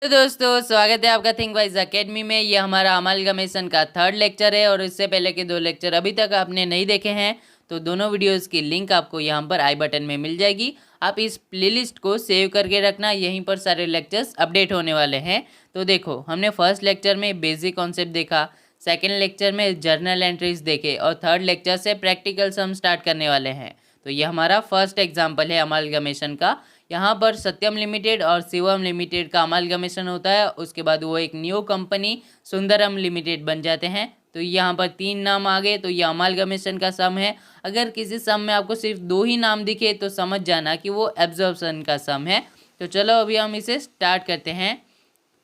तो दोस्तों स्वागत है आपका थिंक वाइज अकेडमी में। ये हमारा अमालगमेशन का थर्ड लेक्चर है और इससे पहले के दो लेक्चर अभी तक आपने नहीं देखे हैं तो दोनों वीडियोस की लिंक आपको यहाँ पर आई बटन में मिल जाएगी। आप इस प्लेलिस्ट को सेव करके रखना, यहीं पर सारे लेक्चर्स अपडेट होने वाले हैं। तो देखो, हमने फर्स्ट लेक्चर में बेसिक कॉन्सेप्ट देखा, सेकेंड लेक्चर में जर्नल एंट्रीज देखे और थर्ड लेक्चर से प्रैक्टिकल सम स्टार्ट करने वाले हैं। तो ये हमारा फर्स्ट एग्जाम्पल है अमालगमेशन का। यहाँ पर सत्यम लिमिटेड और शिवम लिमिटेड का अमालगमेशन होता है, उसके बाद वो एक न्यू कंपनी सुंदरम लिमिटेड बन जाते हैं। तो यहाँ पर तीन नाम आ गए, तो ये अमालगमेशन का सम है। अगर किसी सम में आपको सिर्फ दो ही नाम दिखे तो समझ जाना कि वो एब्जॉर्प्शन का सम है। तो चलो अभी हम इसे स्टार्ट करते हैं।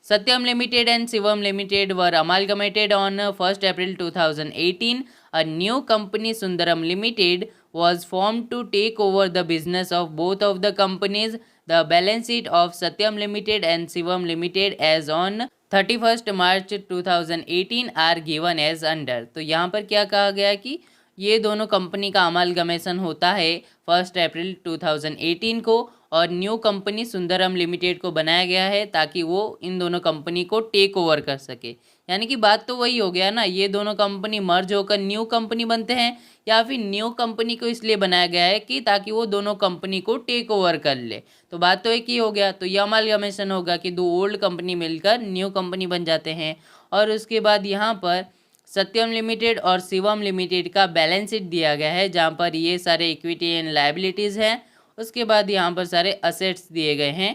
Satyam Limited and Shivam Limited were amalgamated on 1st April 2018. A new company, Sundaram Limited, was formed to take over the business of both of the companies. The balance sheet of Satyam Limited and Shivam Limited as on 31st March 2018 are given as under. तो यहाँ पर क्या कहा गया कि ये दोनों company का अमालगमेशन होता है 1 अप्रैल 2018 को और न्यू कंपनी सुंदरम लिमिटेड को बनाया गया है ताकि वो इन दोनों कंपनी को टेक ओवर कर सके। यानी कि बात तो वही हो गया ना, ये दोनों कंपनी मर्ज होकर न्यू कंपनी बनते हैं या फिर न्यू कंपनी को इसलिए बनाया गया है कि ताकि वो दोनों कंपनी को टेक ओवर कर ले। तो बात तो एक ही हो गया। तो ये अमालगमेशन होगा कि दो ओल्ड कंपनी मिलकर न्यू कंपनी बन जाते हैं। और उसके बाद यहाँ पर सत्यम लिमिटेड और शिवम लिमिटेड का बैलेंस शीट दिया गया है जहाँ पर ये सारे इक्विटी एंड लायबिलिटीज़ हैं। उसके बाद यहाँ पर सारे असेट्स दिए गए हैं।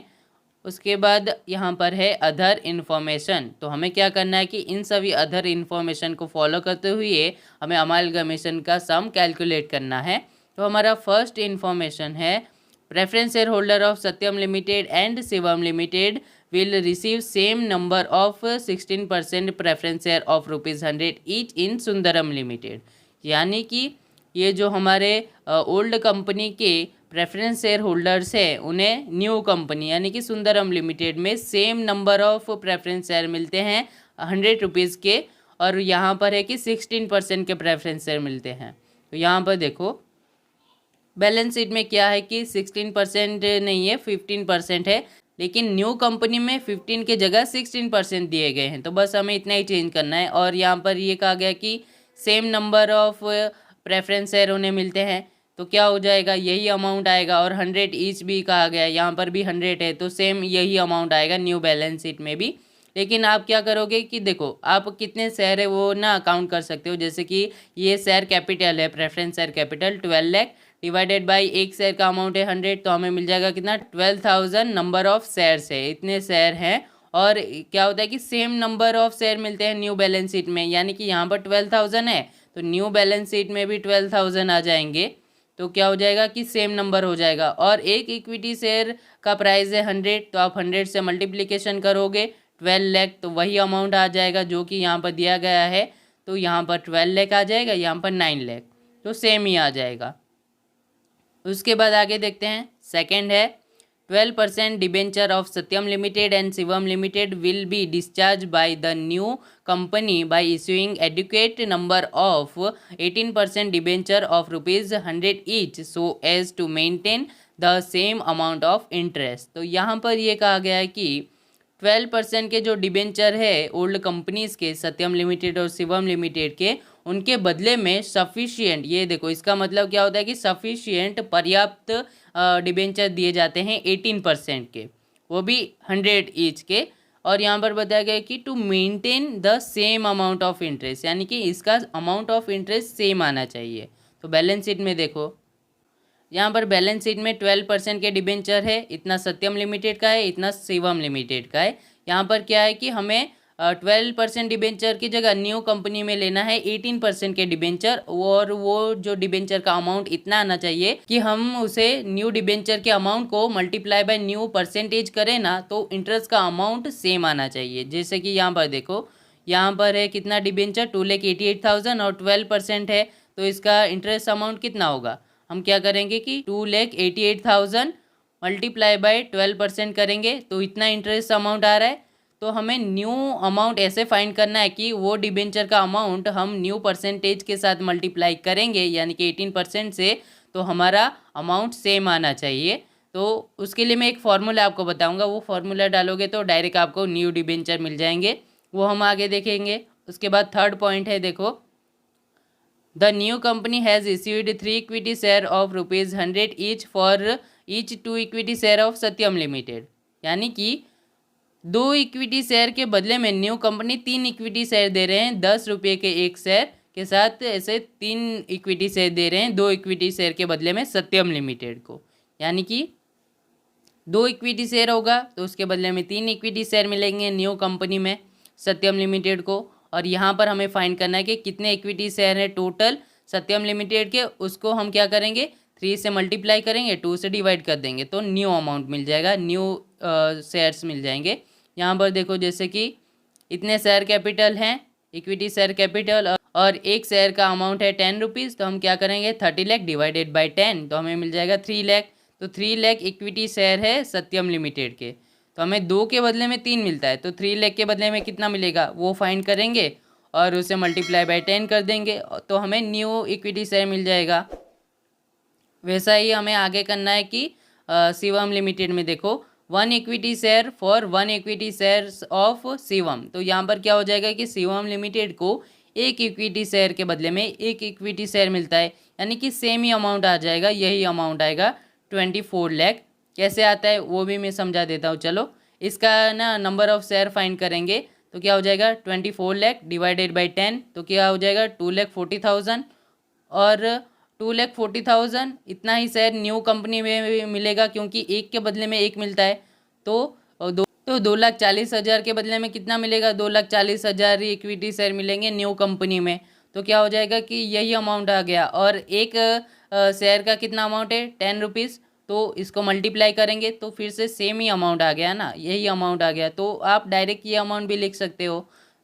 उसके बाद यहाँ पर है अदर इन्फॉर्मेशन। तो हमें क्या करना है कि इन सभी अदर इन्फॉर्मेशन को फॉलो करते हुए हमें अमालगमेशन का सम कैलकुलेट करना है। तो हमारा फर्स्ट इन्फॉर्मेशन है preference share holder of Satyam limited and Shivam limited will receive same number of 16% preference share of ₹100 each in Sundaram limited. यानी कि ये जो हमारे ओल्ड कंपनी के प्रेफरेंस शेयर होल्डर्स हैं उन्हें न्यू कंपनी यानी कि सुंदरम लिमिटेड में same number of preference share मिलते हैं ₹100 के, और यहाँ पर है कि 16% के प्रेफरेंस शेयर मिलते हैं। तो यहाँ पर देखो बैलेंस शीट में क्या है कि 16% नहीं है, 15% है, लेकिन न्यू कंपनी में 15 के जगह 16% दिए गए हैं। तो बस हमें इतना ही चेंज करना है। और यहाँ पर ये कहा गया कि same number of preference share उन्हें मिलते हैं, तो क्या हो जाएगा, यही अमाउंट आएगा। और 100 ईच भी कहा गया है, यहाँ पर भी 100 है, तो सेम यही अमाउंट आएगा न्यू बैलेंस शीट में भी। लेकिन आप क्या करोगे कि देखो आप कितने शेयर है वो ना अकाउंट कर सकते हो। जैसे कि ये शेयर कैपिटल है, preference share capital 12 lakh divided by एक शेयर का अमाउंट है 100, तो हमें मिल जाएगा कितना, 12,000 नंबर ऑफ शेयर्स है, इतने शेयर हैं। और क्या होता है कि सेम नंबर ऑफ शेयर मिलते हैं न्यू बैलेंस शीट में, यानी कि यहाँ पर 12,000 है तो न्यू बैलेंस शीट में भी 12,000 आ जाएंगे। तो क्या हो जाएगा कि सेम नंबर हो जाएगा। और एक इक्विटी शेयर का प्राइस है 100, तो आप 100 से मल्टीप्लिकेशन करोगे 12 लाख, तो वही अमाउंट आ जाएगा जो कि यहाँ पर दिया गया है। तो यहाँ पर 12 लाख आ जाएगा, यहाँ पर 9 लाख, तो सेम ही आ जाएगा। उसके बाद आगे देखते हैं, सेकंड है 12% debenture of Satyam limited and Shivam limited will be discharge by the new company by issuing adequate number of 18% debenture of ₹100 each so as to maintain the same amount of interest. तो यहाँ पर ये कहा गया है कि 12% के जो डिबेंचर है ओल्ड कंपनीज के, सत्यम लिमिटेड और शिवम लिमिटेड के, उनके बदले में सफिशिएंट, ये देखो इसका मतलब क्या होता है कि सफिशिएंट पर्याप्त डिबेंचर दिए जाते हैं 18% के, वो भी 100 ईच के। और यहाँ पर बताया गया कि to maintain the same amount of interest, यानी कि इसका अमाउंट ऑफ इंटरेस्ट सेम आना चाहिए। तो बैलेंस शीट में देखो, यहाँ पर बैलेंस शीट में 12% के डिबेंचर है, इतना सत्यम लिमिटेड का है, इतना शिवम लिमिटेड का है। यहाँ पर क्या है कि हमें 12% डिबेंचर की जगह न्यू कंपनी में लेना है 18% के डिबेंचर, और वो जो डिबेंचर का अमाउंट इतना आना चाहिए कि हम उसे न्यू डिबेंचर के अमाउंट को मल्टीप्लाई बाय न्यू परसेंटेज करें ना, तो इंटरेस्ट का अमाउंट सेम आना चाहिए। जैसे कि यहाँ पर देखो, यहाँ पर है कितना डिबेंचर, 2,88,000 और 12% है, तो इसका इंटरेस्ट अमाउंट कितना होगा। हम क्या करेंगे कि 2,88,000 मल्टीप्लाई बाय 12% करेंगे तो इतना इंटरेस्ट अमाउंट आ रहा है। तो हमें न्यू अमाउंट ऐसे फाइंड करना है कि वो डिबेंचर का अमाउंट हम न्यू परसेंटेज के साथ मल्टीप्लाई करेंगे, यानी कि 18% से, तो हमारा अमाउंट सेम आना चाहिए। तो उसके लिए मैं एक फार्मूला आपको बताऊंगा, वो फार्मूला डालोगे तो डायरेक्ट आपको न्यू डिबेंचर मिल जाएंगे, वो हम आगे देखेंगे। उसके बाद थर्ड पॉइंट है, देखो, the new company has issued 3 equity share of ₹100 each for each 2 equity share of Satyam limited. यानी कि 2 इक्विटी शेयर के बदले में न्यू कंपनी 3 इक्विटी शेयर दे रहे हैं, ₹10 के एक शेयर के साथ ऐसे 3 इक्विटी शेयर दे रहे हैं 2 इक्विटी शेयर के बदले में सत्यम लिमिटेड को। यानी कि 2 इक्विटी शेयर होगा तो उसके बदले में 3 इक्विटी शेयर मिलेंगे न्यू कंपनी में सत्यम लिमिटेड को। और यहाँ पर हमें फाइंड करना है कि कितने इक्विटी शेयर है टोटल सत्यम लिमिटेड के, उसको हम क्या करेंगे 3 से मल्टीप्लाई करेंगे, 2 से डिवाइड कर देंगे तो न्यू अमाउंट मिल जाएगा, न्यू शेयर्स मिल जाएंगे। यहाँ पर देखो जैसे कि इतने शेयर कैपिटल हैं, इक्विटी शेयर कैपिटल, और एक शेयर का अमाउंट है ₹10, तो हम क्या करेंगे 30 लाख डिवाइडेड बाई 10 तो हमें मिल जाएगा 3 लाख। तो 3 लाख इक्विटी शेयर है सत्यम लिमिटेड के, तो हमें 2 के बदले में 3 मिलता है, तो 3 लाख के बदले में कितना मिलेगा वो फाइंड करेंगे और उसे मल्टीप्लाई बाय 10 कर देंगे तो हमें न्यू इक्विटी शेयर मिल जाएगा। वैसा ही हमें आगे करना है कि शिवम लिमिटेड में देखो 1 equity share for 1 equity share of Shivam, तो यहाँ पर क्या हो जाएगा कि शिवम लिमिटेड को 1 इक्विटी शेयर के बदले में 1 इक्विटी शेयर मिलता है, यानी कि सेम ही अमाउंट आ जाएगा, यही अमाउंट आएगा 24 लाख। कैसे आता है वो भी मैं समझा देता हूँ। चलो इसका ना नंबर ऑफ शेयर फाइंड करेंगे तो क्या हो जाएगा 24 लाख डिवाइडेड बाई 10 तो क्या हो जाएगा 2,40,000, और 2,40,000 इतना ही शेयर न्यू कंपनी में मिलेगा क्योंकि एक के बदले में एक मिलता है, तो 2,40,000 के बदले में कितना मिलेगा 2,40,000 इक्विटी शेयर मिलेंगे न्यू कंपनी में। तो क्या हो जाएगा कि यही अमाउंट आ गया, और एक शेयर का कितना अमाउंट है ₹10, तो इसको मल्टीप्लाई करेंगे तो फिर से सेम ही अमाउंट आ गया ना, यही अमाउंट आ गया, तो आप डायरेक्ट ये अमाउंट भी लिख सकते हो।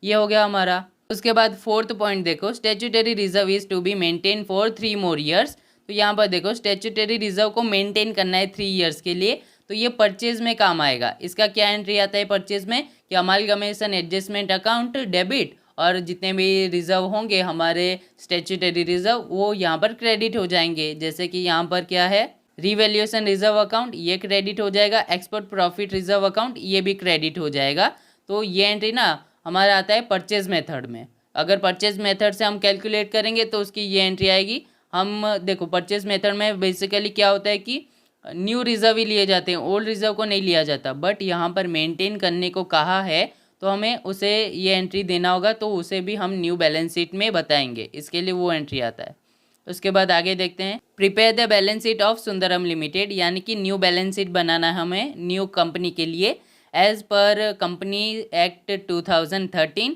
ये हो गया हमारा। उसके बाद फोर्थ पॉइंट देखो, statutory reserve is to be maintain for 3 more years। तो यहाँ पर देखो स्टैट्यूटरी रिजर्व को मेंटेन करना है 3 years के लिए, तो ये परचेज में काम आएगा। इसका क्या एंट्री आता है परचेज में कि अमालगमेशन एडजस्टमेंट अकाउंट डेबिट, और जितने भी रिजर्व होंगे हमारे स्टैट्यूटरी रिजर्व वो यहाँ पर क्रेडिट हो जाएंगे। जैसे कि यहाँ पर क्या है रिवैल्यूएशन रिजर्व अकाउंट, ये क्रेडिट हो जाएगा, एक्सपोर्ट प्रॉफिट रिजर्व अकाउंट ये भी क्रेडिट हो जाएगा। तो ये एंट्री ना हमारा आता है परचेज मेथड में। अगर परचेज मेथड से हम कैलकुलेट करेंगे तो उसकी ये एंट्री आएगी। हम देखो परचेज मेथड में बेसिकली क्या होता है कि न्यू रिजर्व ही लिए जाते हैं, ओल्ड रिजर्व को नहीं लिया जाता, बट यहाँ पर मेंटेन करने को कहा है तो हमें उसे ये एंट्री देना होगा, तो उसे भी हम न्यू बैलेंस शीट में बताएंगे, इसके लिए वो एंट्री आता है। उसके बाद आगे देखते हैं, prepare the balance sheet of Sundaram limited, यानी कि न्यू बैलेंस शीट बनाना है हमें न्यू कंपनी के लिए as per company act 2013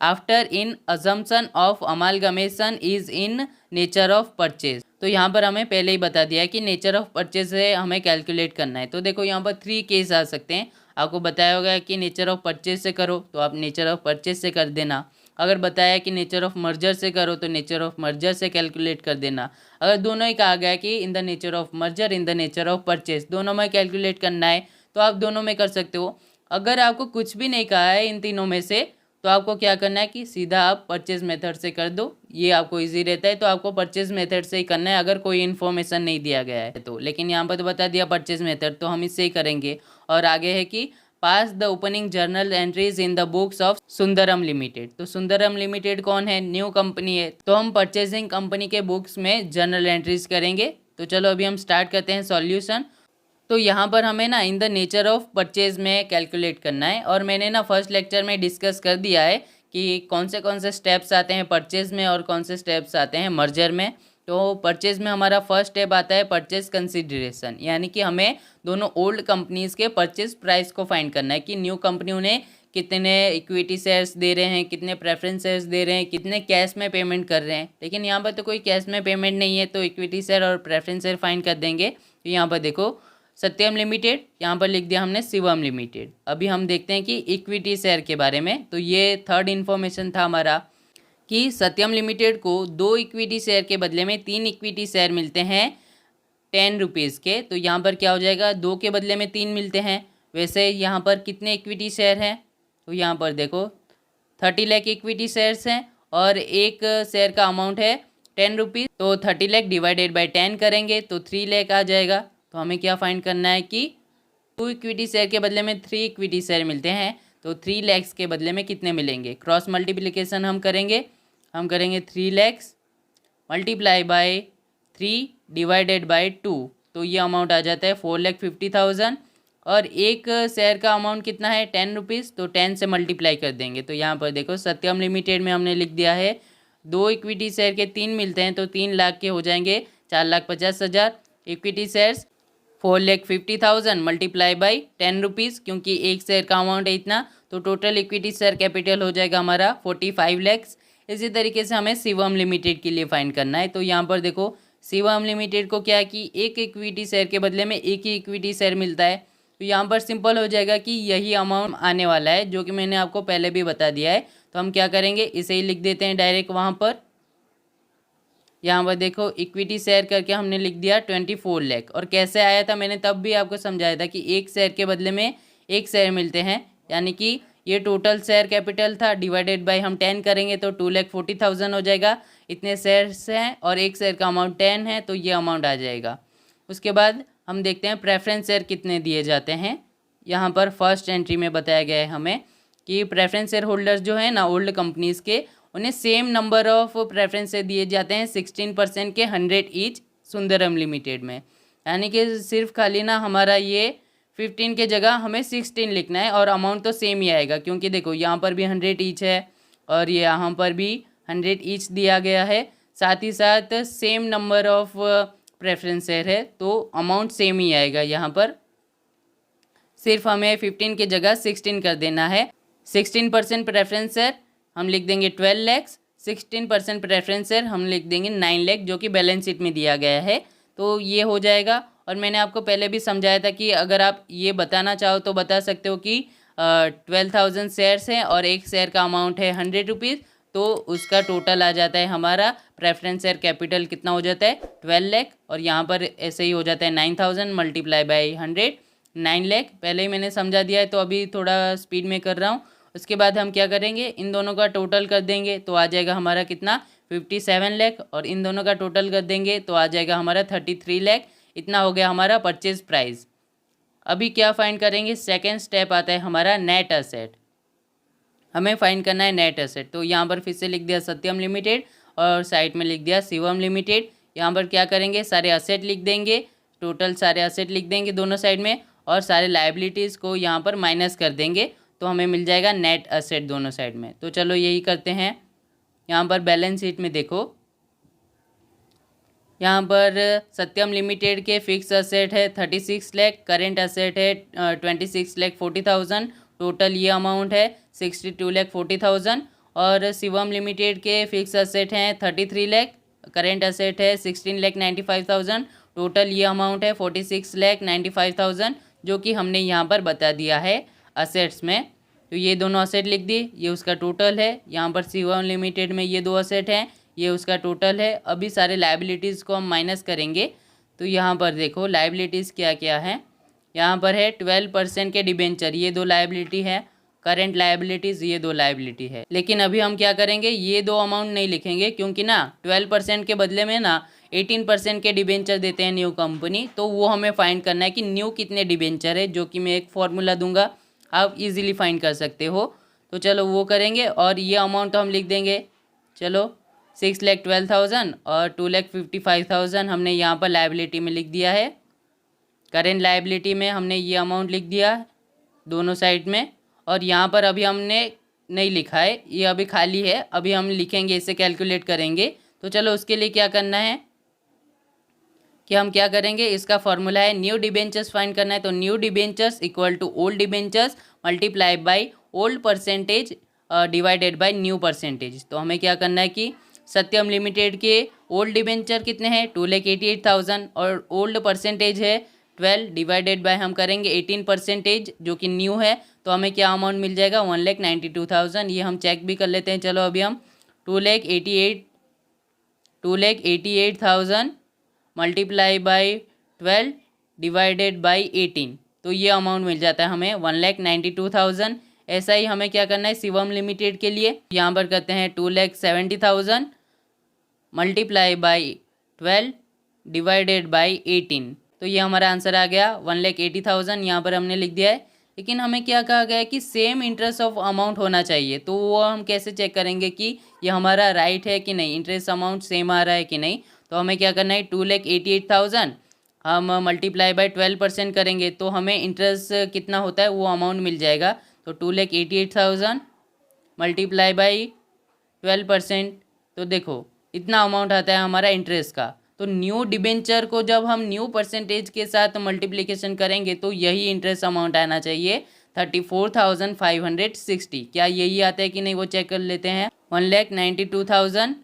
after in assumption of amalgamation is in nature of purchase. तो यहाँ पर हमें पहले ही बता दिया है कि नेचर ऑफ परचेज से हमें कैलकुलेट करना है। तो देखो यहाँ पर 3 केस आ सकते हैं, आपको बताया होगा कि नेचर ऑफ परचेज से करो तो आप नेचर ऑफ परचेज से कर देना, अगर बताया कि नेचर ऑफ मर्जर से करो तो नेचर ऑफ मर्जर से कैलकुलेट कर देना, अगर दोनों ही कहा गया कि in the nature of merger in the nature of purchase दोनों में कैलकुलेट करना है तो आप दोनों में कर सकते हो। अगर आपको कुछ भी नहीं कहा है इन तीनों में से तो आपको क्या करना है कि सीधा आप परचेज मेथड से कर दो, ये आपको इजी रहता है। तो आपको परचेज मेथड से ही करना है अगर कोई इन्फॉर्मेशन नहीं दिया गया है तो, लेकिन यहाँ पर तो बता दिया परचेज मेथड तो हम इससे ही करेंगे। और आगे है कि pass the opening journal entries in the books of Sundaram limited. तो सुंदरम लिमिटेड कौन है, न्यू कंपनी है, तो हम परचेजिंग कंपनी के बुक्स में जर्नल एंट्रीज करेंगे। तो चलो अभी हम स्टार्ट करते हैं सॉल्यूशन। तो यहाँ पर हमें ना in the nature of purchase में कैलकुलेट करना है, और मैंने ना फर्स्ट लेक्चर में डिस्कस कर दिया है कि कौन से स्टेप्स आते हैं परचेज में और कौन से स्टेप्स आते हैं मर्जर में। तो परचेज में हमारा फर्स्ट स्टेप आता है परचेज कंसिडरेशन, यानी कि हमें दोनों ओल्ड कंपनीज के परचेज प्राइस को फाइंड करना है कि न्यू कंपनी उन्हें कितने इक्विटी शेयर्स दे रहे हैं, कितने प्रेफरेंस शेयर्स दे रहे हैं, कितने कैश में पेमेंट कर रहे हैं। लेकिन यहाँ पर तो कोई कैश में पेमेंट नहीं है तो इक्विटी शेयर और प्रेफरेंस शेयर फाइंड कर देंगे। तो यहाँ पर देखो सत्यम लिमिटेड, यहाँ पर लिख दिया हमने शिवम लिमिटेड। अभी हम देखते हैं कि इक्विटी शेयर के बारे में। तो ये थर्ड इन्फॉर्मेशन था हमारा कि सत्यम लिमिटेड को 2 इक्विटी शेयर के बदले में 3 इक्विटी शेयर मिलते हैं ₹10 के। तो यहाँ पर क्या हो जाएगा 2 के बदले में 3 मिलते हैं। वैसे यहाँ पर कितने इक्विटी शेयर हैं, तो यहाँ पर देखो 30 लाख इक्विटी शेयर्स हैं और एक शेयर का अमाउंट है ₹10। तो 30 लाख डिवाइडेड बाई 10 करेंगे तो 3 लाख आ जाएगा। तो हमें क्या फाइंड करना है कि 2 इक्विटी शेयर के बदले में 3 इक्विटी शेयर मिलते हैं, तो 3 लैक्स के बदले में कितने मिलेंगे। क्रॉस मल्टीप्लिकेशन हम करेंगे 3 lakhs multiply by 3 divided by 2, तो ये अमाउंट आ जाता है 4,50,000। और एक शेयर का अमाउंट कितना है 10 रुपीज़, तो 10 से मल्टीप्लाई कर देंगे। तो यहाँ पर देखो सत्यम लिमिटेड में हमने लिख दिया है 2 इक्विटी शेयर के 3 मिलते हैं, तो 3 लाख के हो जाएंगे 4,50,000। Equity shares 4,50,000 multiply by 10 rupees, क्योंकि एक शेयर का अमाउंट है इतना, तो टोटल इक्विटी शेयर कैपिटल हो जाएगा हमारा 45 लैक्स। इसी तरीके से हमें शिवम लिमिटेड के लिए फाइंड करना है। तो यहाँ पर देखो शिवम लिमिटेड को क्या है कि एक इक्विटी शेयर के बदले में एक ही इक्विटी शेयर मिलता है, तो यहाँ पर सिंपल हो जाएगा कि यही अमाउंट आने वाला है, जो कि मैंने आपको पहले भी बता दिया है। तो हम क्या करेंगे, इसे ही लिख देते हैं डायरेक्ट वहाँ पर। यहाँ पर देखो इक्विटी शेयर करके हमने लिख दिया 24 लाख। और कैसे आया था मैंने तब भी आपको समझाया था कि एक शेयर के बदले में एक शेयर मिलते हैं, यानी कि ये टोटल शेयर कैपिटल था, डिवाइडेड बाय हम 10 करेंगे तो 2,40,000 हो जाएगा। इतने शेयर्स हैं और एक शेयर का अमाउंट 10 है, तो ये अमाउंट आ जाएगा। उसके बाद हम देखते हैं प्रेफरेंस शेयर कितने दिए जाते हैं। यहाँ पर फर्स्ट एंट्री में बताया गया है हमें कि प्रेफरेंस शेयर होल्डर्स जो है ना ओल्ड कंपनीज़ के, उन्हें सेम नंबर ऑफ प्रेफरेंस से दिए जाते हैं 16% के 100 ईच सुंदरम लिमिटेड में। यानी कि सिर्फ खाली ना हमारा ये 15 के जगह हमें 16 लिखना है और अमाउंट तो सेम ही आएगा, क्योंकि देखो यहाँ पर भी 100 ईच है और ये यहाँ पर भी 100 ईच दिया गया है, साथ ही साथ same number of preference share है, तो अमाउंट सेम ही आएगा। यहाँ पर सिर्फ हमें 15 की जगह 16 कर देना है। 16% प्रेफरेंस शेयर हम लिख देंगे 12 लैक्स, 16% प्रेफरेंस शेयर हम लिख देंगे 9 लाख, जो कि बैलेंस शीट में दिया गया है। तो ये हो जाएगा। और मैंने आपको पहले भी समझाया था कि अगर आप ये बताना चाहो तो बता सकते हो कि 12,000 शेयर्स हैं और एक शेयर का अमाउंट है 100 रुपीज़, तो उसका टोटल आ जाता है हमारा प्रेफरेंस शेयर कैपिटल कितना हो जाता है 12 लाख। और यहाँ पर ऐसे ही हो जाता है 9,000 मल्टीप्लाई बाई 100, 9 लाख। पहले ही मैंने समझा दिया है, तो अभी थोड़ा स्पीड में कर रहा हूँ। उसके बाद हम क्या करेंगे, इन दोनों का टोटल कर देंगे तो आ जाएगा हमारा कितना 57 लाख, और इन दोनों का टोटल कर देंगे तो आ जाएगा हमारा 33 लाख। इतना हो गया हमारा परचेज प्राइस। अभी क्या फाइंड करेंगे, सेकेंड स्टेप आता है हमारा नेट असेट। हमें फाइंड करना है नेट असेट। तो यहाँ पर फिर से लिख दिया सत्यम लिमिटेड और साइड में लिख दिया शिवम लिमिटेड। यहाँ पर क्या करेंगे, सारे असेट लिख देंगे, टोटल सारे असेट लिख देंगे दोनों साइड में, और सारे लायबिलिटीज़ को यहाँ पर माइनस कर देंगे, तो हमें मिल जाएगा नेट असेट दोनों साइड में। तो चलो यही करते हैं। यहाँ पर बैलेंस शीट में देखो, यहाँ पर सत्यम लिमिटेड के फिक्स असेट है 36 लाख, करेंट असेट है 26,40,000, टोटल ये अमाउंट है 62,40,000। और शिवम लिमिटेड के फिक्स असेट हैं 33 लाख, करेंट असेट है 16,95,000, टोटल ये अमाउंट है 46,95,000, जो कि हमने यहाँ पर बता दिया है असेट्स में। तो ये दोनों असेट लिख दी, ये उसका टोटल है। यहाँ पर शिवम लिमिटेड में ये 2 असेट हैं, ये उसका टोटल है। अभी सारे लायबिलिटीज़ को हम माइनस करेंगे, तो यहाँ पर देखो लायबिलिटीज़ क्या क्या है। यहाँ पर है 12% के डिबेंचर, ये 2 लायबिलिटी है। करेंट लायबिलिटीज़ ये 2 लायबिलिटी है। लेकिन अभी हम क्या करेंगे, ये 2 अमाउंट नहीं लिखेंगे, क्योंकि ना 12% के बदले में ना 18% के डिबेंचर देते हैं न्यू कंपनी, तो वो हमें फाइंड करना है कि न्यू कितने डिबेंचर है, जो कि मैं एक फॉर्मूला दूंगा, आप इजीली फाइंड कर सकते हो। तो चलो वो करेंगे। और ये अमाउंट तो हम लिख देंगे, चलो 6,12,000 और 2,55,000 हमने यहाँ पर लायबिलिटी में लिख दिया है। करेंट लायबिलिटी में हमने ये अमाउंट लिख दिया दोनों साइड में। और यहाँ पर अभी हमने नहीं लिखा है, ये अभी खाली है, अभी हम लिखेंगे, इसे कैलकुलेट करेंगे। तो चलो उसके लिए क्या करना है कि हम क्या करेंगे, इसका फॉर्मूला है न्यू डिबेंचर्स फाइंड करना है। तो new debentures equal to old debentures multiply by old percentage divided by new percentage. तो हमें क्या करना है कि सत्यम लिमिटेड के ओल्ड डिबेंचर कितने हैं 2,88,000 और ओल्ड परसेंटेज है 12, डिवाइडेड बाय हम करेंगे 18% जो कि न्यू है, तो हमें क्या अमाउंट मिल जाएगा 1,92,000। ये हम चेक भी कर लेते हैं। चलो अभी हम 2,88,000 मल्टीप्लाई बाई 12 डिवाइडेड बाई 18, तो ये अमाउंट मिल जाता है हमें 1,92,000। ऐसा ही हमें क्या करना है शिवम लिमिटेड के लिए, यहाँ पर करते हैं 2,70,000 मल्टीप्लाई बाई 12 डिवाइडेड बाई 18, तो ये हमारा आंसर आ गया 1,80,000, यहाँ पर हमने लिख दिया है। लेकिन हमें क्या कहा गया है कि सेम इंटरेस्ट ऑफ अमाउंट होना चाहिए, तो वो हम कैसे चेक करेंगे कि ये हमारा राइट है कि नहीं, इंटरेस्ट अमाउंट सेम आ रहा है कि नहीं। तो हमें क्या करना है, 2,88,000 हम मल्टीप्लाई बाय 12% करेंगे तो हमें इंटरेस्ट कितना होता है वो अमाउंट मिल जाएगा। तो 2,88,000 मल्टीप्लाई बाई 12%, तो देखो इतना अमाउंट आता है हमारा इंटरेस्ट का। तो न्यू डिबेंचर को जब हम न्यू परसेंटेज के साथ मल्टीप्लिकेशन करेंगे तो यही इंटरेस्ट अमाउंट आना चाहिए 34,560। क्या यही आता है कि नहीं वो चेक कर लेते हैं। 1,92,000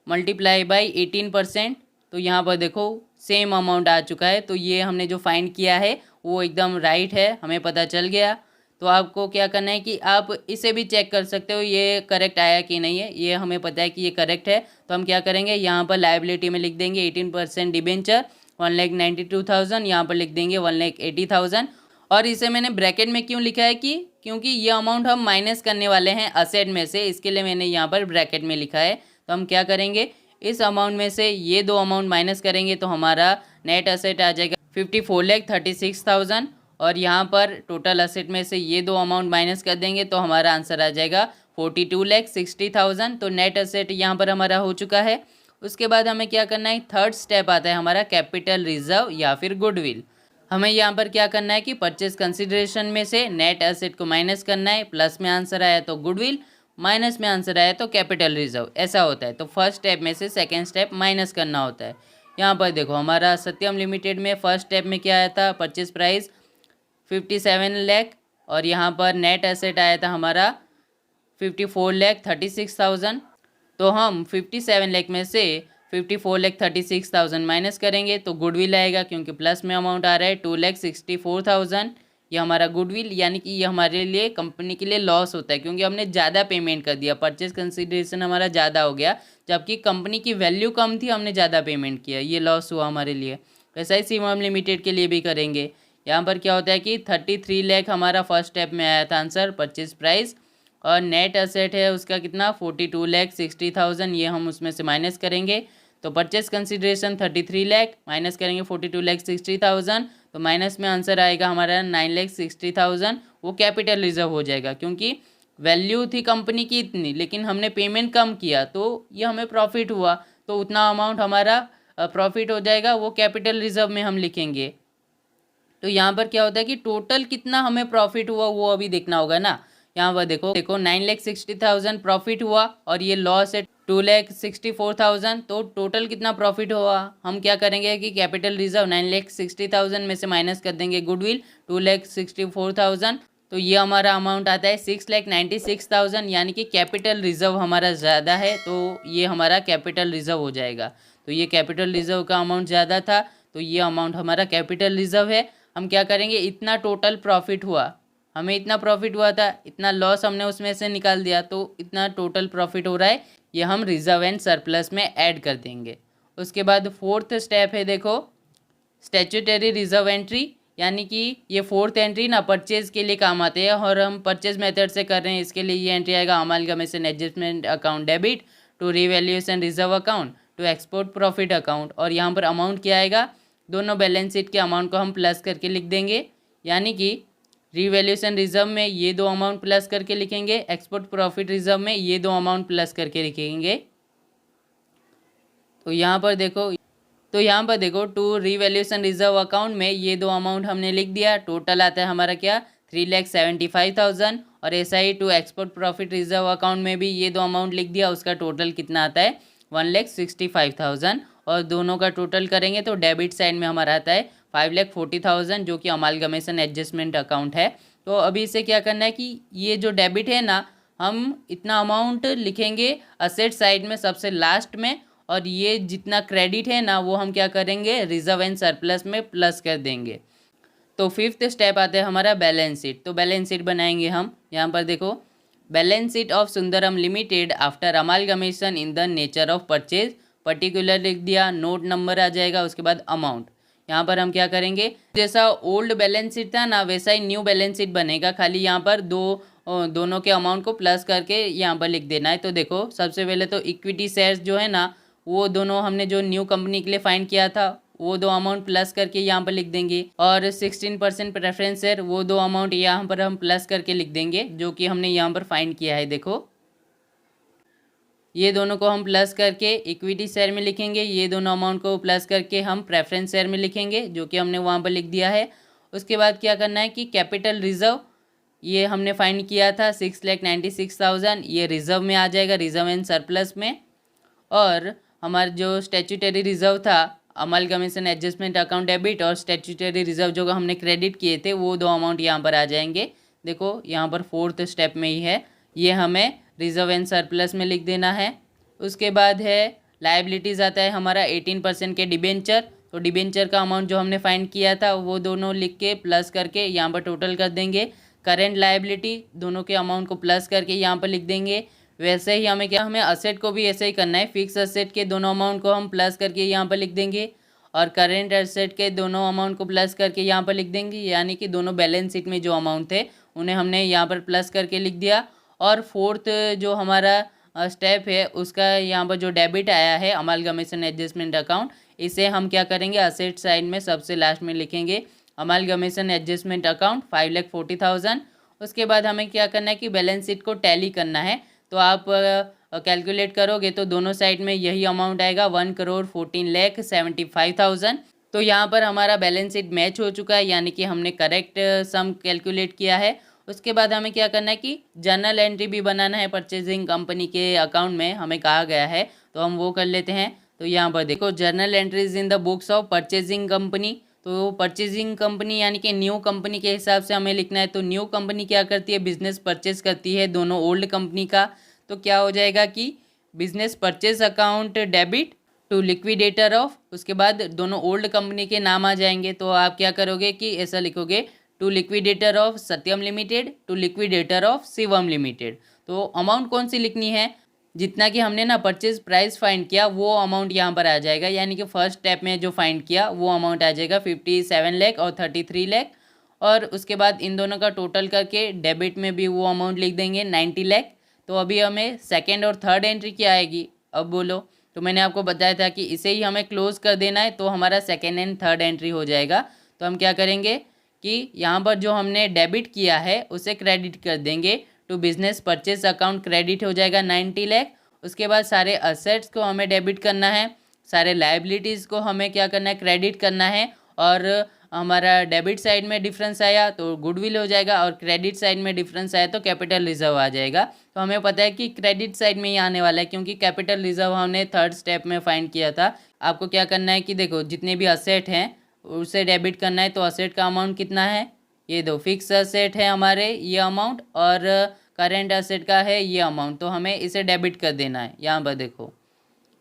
मल्टीप्लाई बाई 18%, तो यहाँ पर देखो सेम अमाउंट आ चुका है। तो ये हमने जो फाइंड किया है वो एकदम राइट है, हमें पता चल गया। तो आपको क्या करना है कि आप इसे भी चेक कर सकते हो ये करेक्ट आया कि नहीं है। ये हमें पता है कि ये करेक्ट है, तो हम क्या करेंगे, यहाँ पर लायबिलिटी में लिख देंगे 18% डिबेंचर 1,92,000, यहाँ पर लिख देंगे 1,80,000। और इसे मैंने ब्रैकेट में क्यों लिखा है कि क्योंकि ये अमाउंट हम माइनस करने वाले हैं असेट में से, इसके लिए मैंने यहाँ पर ब्रैकेट में लिखा है। तो हम क्या करेंगे, इस अमाउंट में से ये दो अमाउंट माइनस करेंगे तो हमारा नेट असेट आ जाएगा 54,36,000, और यहाँ पर टोटल असेट में से ये दो अमाउंट माइनस कर देंगे तो हमारा आंसर आ जाएगा 42,60,000। तो नेट असेट यहाँ पर हमारा हो चुका है। उसके बाद हमें क्या करना है, थर्ड स्टेप आता है हमारा कैपिटल रिजर्व या फिर गुडविल। हमें यहाँ पर क्या करना है कि परचेज कंसिडरेशन में से नेट एसेट को माइनस करना है, प्लस में आंसर आया तो गुडविल, माइनस में आंसर आया तो कैपिटल रिजर्व, ऐसा होता है। तो फर्स्ट स्टेप में से सेकंड स्टेप माइनस करना होता है। यहाँ पर देखो हमारा सत्यम लिमिटेड में फर्स्ट स्टेप में क्या आया था, परचेज प्राइस 57 लाख, और यहाँ पर नेट एसेट आया था हमारा 54,36,000। तो हम 57 लाख में से 54,36,000 माइनस करेंगे तो गुडविल आएगा, क्योंकि प्लस में अमाउंट आ रहा है 2,64,000। ये हमारा गुडविल, यानी कि ये हमारे लिए कंपनी के लिए लॉस होता है क्योंकि हमने ज़्यादा पेमेंट कर दिया, परचेज कंसिडरेशन हमारा ज़्यादा हो गया, जबकि कंपनी की वैल्यू कम थी, हमने ज़्यादा पेमेंट किया, ये लॉस हुआ हमारे लिए। वैसा ही सीमम लिमिटेड के लिए भी करेंगे। यहाँ पर क्या होता है कि 33 लाख हमारा फर्स्ट स्टेप में आया था आंसर परचेज प्राइस, और नेट एसेट है उसका कितना 42,60,000, ये हम उसमें से माइनस करेंगे। तो परचेज कंसिडरेशन 33 लाख माइनस करेंगे 42,60,000, तो माइनस में आंसर आएगा हमारा 9,60,000। वो कैपिटल रिजर्व हो जाएगा क्योंकि वैल्यू थी कंपनी की इतनी, लेकिन हमने पेमेंट कम किया तो ये हमें प्रॉफिट हुआ, तो उतना अमाउंट हमारा प्रॉफिट हो जाएगा, वो कैपिटल रिजर्व में हम लिखेंगे। तो यहाँ पर क्या होता है कि टोटल कितना हमें प्रॉफिट हुआ वो अभी देखना होगा ना। यहाँ पर देखो 9,60,000 प्रॉफिट हुआ और ये लॉस है 2,64,000, तो टोटल कितना प्रॉफिट हुआ, हम क्या करेंगे कि कैपिटल रिजर्व 9,60,000 में से माइनस कर देंगे गुडविल 2,64,000, तो ये हमारा अमाउंट आता है 6,96,000, यानी कि कैपिटल रिजर्व हमारा ज़्यादा है, तो ये हमारा कैपिटल रिजर्व हो जाएगा। तो ये कैपिटल रिजर्व का अमाउंट ज़्यादा था, तो ये अमाउंट हमारा कैपिटल रिजर्व है। हम क्या करेंगे, इतना टोटल प्रॉफिट हुआ, हमें इतना प्रॉफिट हुआ था, इतना लॉस हमने उसमें से निकाल दिया, तो इतना टोटल प्रॉफिट हो रहा है, ये हम रिजर्व एंड सरप्लस में ऐड कर देंगे। उसके बाद फोर्थ स्टेप है देखो स्टैट्यूटरी रिजर्व एंट्री, यानी कि ये फोर्थ एंट्री ना परचेज के लिए काम आते हैं, और हम परचेज मेथड से कर रहे हैं, इसके लिए ये एंट्री आएगा amalgamation adjustment account debit to revaluation reserve account to export profit account. और यहाँ पर अमाउंट क्या आएगा, दोनों बैलेंस शीट के अमाउंट को हम प्लस करके लिख देंगे, यानी कि रिवैल्यूएशन रिजर्व में ये दो अमाउंट प्लस करके लिखेंगे, एक्सपोर्ट प्रॉफिट रिजर्व में ये दो अमाउंट प्लस करके लिखेंगे। तो यहाँ पर देखो टू रिवैल्यूएशन रिजर्व अकाउंट में ये दो अमाउंट हमने लिख दिया, टोटल आता है हमारा क्या 3,75,000, और ऐसा ही to export profit reserve account में भी ये दो अमाउंट लिख दिया, उसका टोटल कितना आता है 1,65,000, और दोनों का टोटल करेंगे तो डेबिट साइड में हमारा आता है 5,40,000 जो कि अमालगमेशन एडजस्टमेंट अकाउंट है। तो अभी इसे क्या करना है कि ये जो डेबिट है ना, हम इतना अमाउंट लिखेंगे असेट साइड में सबसे लास्ट में, और ये जितना क्रेडिट है ना वो हम क्या करेंगे रिजर्व एंड सरप्लस में प्लस कर देंगे। तो फिफ्थ स्टेप आता है हमारा बैलेंस शीट। तो बैलेंस शीट बनाएंगे हम, यहाँ पर देखो balance sheet of Sundaram limited after amalgamation in the nature of purchase, particular लिख दिया, नोट नंबर आ जाएगा, उसके बाद अमाउंट। यहाँ पर हम क्या करेंगे, जैसा ओल्ड बैलेंस शीट था ना वैसा ही न्यू बैलेंस शीट बनेगा, खाली यहाँ पर दोनों के अमाउंट को प्लस करके यहाँ पर लिख देना है। तो देखो सबसे पहले तो इक्विटी शेयर्स जो है ना वो दोनों हमने जो न्यू कंपनी के लिए फाइंड किया था वो दो अमाउंट प्लस करके यहाँ पर लिख देंगे, और 16% प्रेफरेंस शेयर वो दो अमाउंट यहाँ पर हम प्लस करके लिख देंगे, जो कि हमने यहाँ पर फाइंड किया है। देखो ये दोनों को हम प्लस करके इक्विटी शेयर में लिखेंगे, ये दोनों अमाउंट को प्लस करके हम प्रेफरेंस शेयर में लिखेंगे, जो कि हमने वहाँ पर लिख दिया है। उसके बाद क्या करना है कि कैपिटल रिजर्व ये हमने फाइंड किया था 6,96,000, ये रिजर्व में आ जाएगा, रिजर्व एंड सरप्लस में। और हमारा जो स्टैट्यूटरी रिजर्व था अमालगमेशन एडजस्टमेंट अकाउंट डेबिट और स्टैट्यूटरी रिजर्व जो हमने क्रेडिट किए थे वो दो अमाउंट यहाँ पर आ जाएंगे। देखो यहाँ पर 4th स्टेप में ही है, ये हमें रिजर्व एंड सरप्लस में लिख देना है। उसके बाद है लायबिलिटीज़ आता है हमारा 18% के डिबेंचर, तो डिबेंचर का अमाउंट जो हमने फाइंड किया था वो दोनों लिख के प्लस करके यहाँ पर टोटल कर देंगे। करेंट लायबिलिटी दोनों के अमाउंट को प्लस करके यहाँ पर लिख देंगे। वैसे ही हमें असेट को भी ऐसे ही करना है, फिक्स असेट के दोनों अमाउंट को हम प्लस करके यहाँ पर लिख देंगे और करेंट एसेट के दोनों अमाउंट को प्लस करके यहाँ पर लिख देंगे, यानी कि दोनों बैलेंस शीट में जो अमाउंट थे उन्हें हमने यहाँ पर प्लस करके लिख दिया। और 4th जो हमारा स्टेप है उसका यहाँ पर जो डेबिट आया है अमालगमेशन एडजस्टमेंट अकाउंट, इसे हम क्या करेंगे असेट साइड में सबसे लास्ट में लिखेंगे अमालगमेशन एडजस्टमेंट अकाउंट 5,40,000। उसके बाद हमें क्या करना है कि बैलेंस शीट को टैली करना है, तो आप कैलकुलेट करोगे तो दोनों साइड में यही अमाउंट आएगा 1,14,75,000। तो यहाँ पर हमारा बैलेंस शीट मैच हो चुका है, यानी कि हमने करेक्ट सम कैलकुलेट किया है। उसके बाद हमें क्या करना है कि जर्नल एंट्री भी बनाना है परचेजिंग कंपनी के अकाउंट में, हमें कहा गया है, तो हम वो कर लेते हैं। तो यहाँ पर देखो journal entries in the books of purchasing company, तो परचेजिंग कंपनी यानी कि न्यू कंपनी के हिसाब से हमें लिखना है। तो न्यू कंपनी क्या करती है, बिजनेस परचेज करती है दोनों ओल्ड कंपनी का, तो क्या हो जाएगा कि business purchase account debit to liquidator of, उसके बाद दोनों ओल्ड कंपनी के नाम आ जाएंगे। तो आप क्या करोगे कि ऐसा लिखोगे to liquidator of Satyam limited, to liquidator of Shivam limited. तो अमाउंट कौन सी लिखनी है, जितना कि हमने ना परचेज प्राइस फाइंड किया वो अमाउंट यहाँ पर आ जाएगा, यानी कि फर्स्ट स्टेप में जो फाइंड किया वो अमाउंट आ जाएगा 57 लाख और 33 लाख। और उसके बाद इन दोनों का टोटल करके डेबिट में भी वो अमाउंट लिख देंगे 90 लाख। तो अभी हमें सेकेंड और थर्ड एंट्री क्या आएगी, अब बोलो। तो मैंने आपको बताया था कि इसे ही हमें क्लोज कर देना है, तो हमारा सेकेंड एंड थर्ड एंट्री हो जाएगा। तो हम क्या करेंगे कि यहाँ पर जो हमने डेबिट किया है उसे क्रेडिट कर देंगे, to business purchase account credit हो जाएगा 90 लाख। उसके बाद सारे असेट्स को हमें डेबिट करना है, सारे लायबिलिटीज़ को हमें क्या करना है, क्रेडिट करना है। और हमारा डेबिट साइड में डिफरेंस आया तो गुडविल हो जाएगा, और क्रेडिट साइड में डिफरेंस आया तो कैपिटल रिजर्व आ जाएगा। तो हमें पता है कि क्रेडिट साइड में ही आने वाला है, क्योंकि कैपिटल रिजर्व हमने थर्ड स्टेप में फाइंड किया था। आपको क्या करना है कि देखो जितने भी असेट हैं उसे डेबिट करना है। तो असेट का अमाउंट कितना है, ये दो फिक्स असेट है हमारे ये अमाउंट, और करेंट असेट का है ये अमाउंट, तो हमें इसे डेबिट कर देना है। यहाँ पर देखो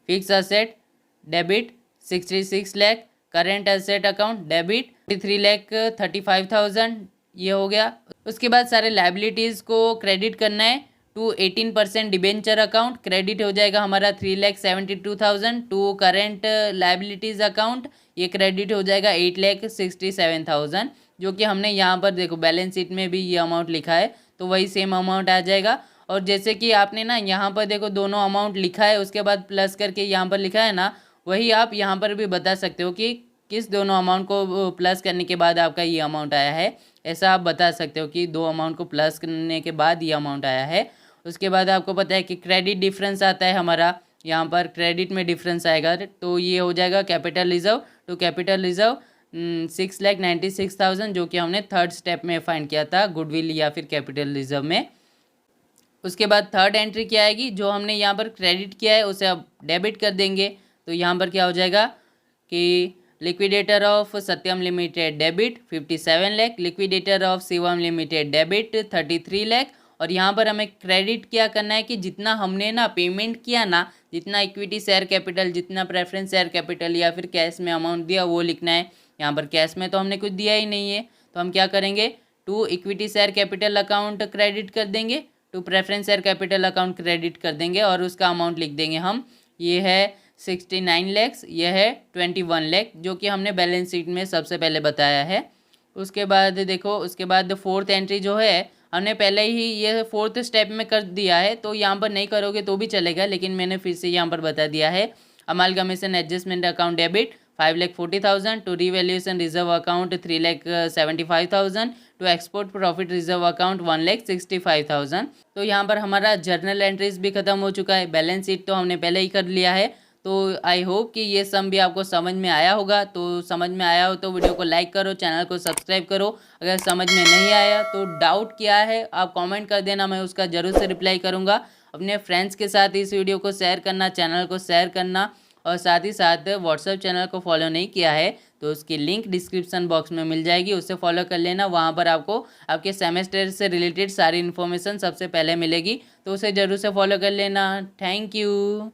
fix asset debit 66 lakh, current asset account debit 43,35,000, ये हो गया। उसके बाद सारे लायबिलिटीज़ को क्रेडिट करना है, टू 18% डिबेंचर अकाउंट क्रेडिट हो जाएगा हमारा 3,72,000, टू करेंट लायबिलिटीज़ अकाउंट ये क्रेडिट हो जाएगा 8,67,000, जो कि हमने यहाँ पर देखो बैलेंस शीट में भी ये अमाउंट लिखा है, तो वही सेम अमाउंट आ जाएगा। और जैसे कि आपने ना यहाँ पर देखो दोनों अमाउंट लिखा है, उसके बाद प्लस करके यहाँ पर लिखा है ना, वही आप यहाँ पर भी बता सकते हो कि किस दोनों अमाउंट को प्लस करने के बाद आपका ये अमाउंट आया है। ऐसा आप बता सकते हो कि दो अमाउंट को प्लस करने के बाद ये अमाउंट आया है। उसके बाद आपको पता है कि क्रेडिट डिफरेंस आता है हमारा, यहाँ पर क्रेडिट में डिफरेंस आएगा, तो ये हो जाएगा capital reserve, to capital reserve 6,96,000, जो कि हमने थर्ड स्टेप में फाइंड किया था गुडविल या फिर कैपिटल रिजर्व में। उसके बाद थर्ड एंट्री क्या आएगी, जो हमने यहाँ पर क्रेडिट किया है उसे अब डेबिट कर देंगे। तो यहाँ पर क्या हो जाएगा कि liquidator of Satyam limited debit 57 lakh, liquidator of Shivam limited debit 33 lakh. और यहाँ पर हमें क्रेडिट क्या करना है कि जितना हमने ना पेमेंट किया ना, जितना इक्विटी शेयर कैपिटल, जितना प्रेफरेंस शेयर कैपिटल या फिर कैश में अमाउंट दिया वो लिखना है। यहाँ पर कैश में तो हमने कुछ दिया ही नहीं है, तो हम क्या करेंगे, to equity share capital account credit कर देंगे, to preference share capital account credit कर देंगे, और उसका अमाउंट लिख देंगे हम, ये है 69 लाख, यह है 21 लाख, जो कि हमने बैलेंस शीट में सबसे पहले बताया है। उसके बाद देखो, उसके बाद फोर्थ एंट्री जो है हमने पहले ही ये फोर्थ स्टेप में कर दिया है, तो यहाँ पर नहीं करोगे तो भी चलेगा, लेकिन मैंने फिर से यहाँ पर बता दिया है amalgamation adjustment account debit 5,40,000, to revaluation reserve account 3,75,000, to export profit reserve account 1,65,000। तो यहाँ पर हमारा जर्नल एंट्रीज भी खत्म हो चुका है, बैलेंस शीट तो हमने पहले ही कर लिया है। तो आई होप कि ये सम भी आपको समझ में आया होगा। तो समझ में आया हो तो वीडियो को लाइक करो, चैनल को सब्सक्राइब करो। अगर समझ में नहीं आया तो डाउट क्या है आप कमेंट कर देना, मैं उसका ज़रूर से रिप्लाई करूँगा। अपने फ्रेंड्स के साथ इस वीडियो को शेयर करना, चैनल को शेयर करना, और साथ ही साथ व्हाट्सएप चैनल को फॉलो नहीं किया है तो उसकी लिंक डिस्क्रिप्शन बॉक्स में मिल जाएगी, उससे फॉलो कर लेना। वहाँ पर आपको आपके सेमेस्टर से रिलेटेड सारी इन्फॉर्मेशन सबसे पहले मिलेगी, तो उसे ज़रूर से फॉलो कर लेना। Thank you.